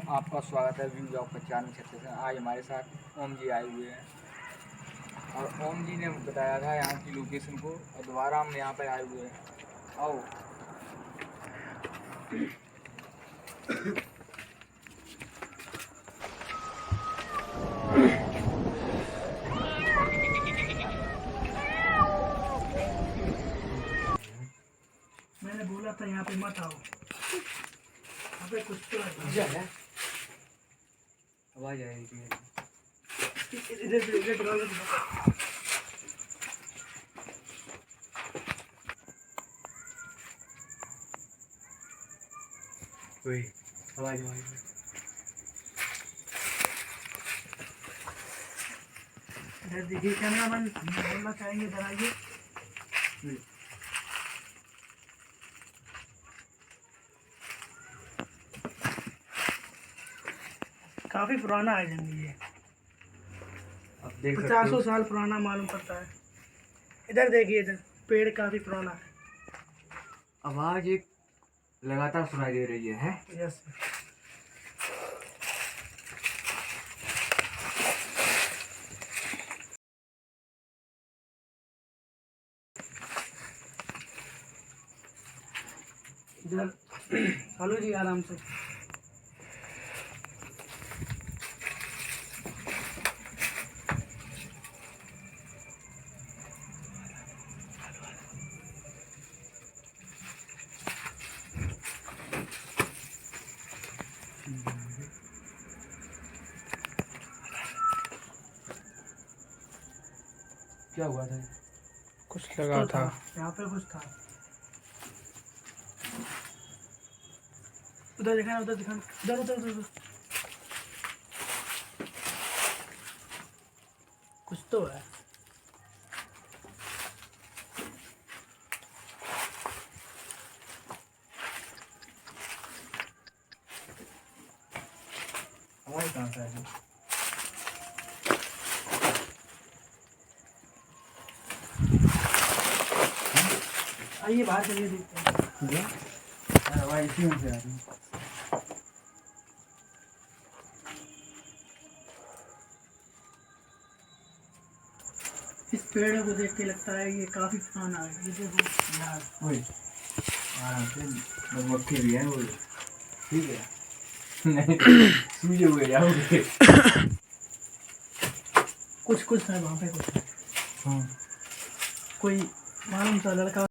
आपका स्वागत है व्यू जॉब का चैनल क्षेत्र से। आज हमारे साथ ओम जी आए हुए हैं और ओम जी ने बताया था यहाँ की लोकेशन को और दोबारा हम यहाँ पे आए हुए हैं। आओ। मैंने बोला था यहाँ पे मत आओ, यहाँ पे कुछ तो है। आवाज आएगी। इधर कोई आवाज इधर देखिए कैमरामैन, बोलना चाहेंगे इधर आइए। काफी पुराना है जंगल ये, 50 साल पुराना मालूम पड़ता है। इधर देखिए, इधर पेड़ काफी पुराना है। आवाज एक लगातार सुनाई दे रही है। यस। इधर चलो जी आराम से। क्या हुआ था? कुछ लगा था यहाँ पे, कुछ था। उधर दिखाना, उधर दिखाना, उधर उधर उधर कुछ तो है। आवाज कहाँ से आई? आइए बाहर चलिए, देखते हैं। आवाज इसी में से आ रही है। इस पेड़ को देख के लगता है ये काफी पुराना है। ये देखो यार, वही आराम से मधुमक्खी भी है वो। ठीक है। नहीं सूझे हुए जाओगे। कुछ है वहाँ पे, कुछ है। हाँ। कोई मालूम सा लड़का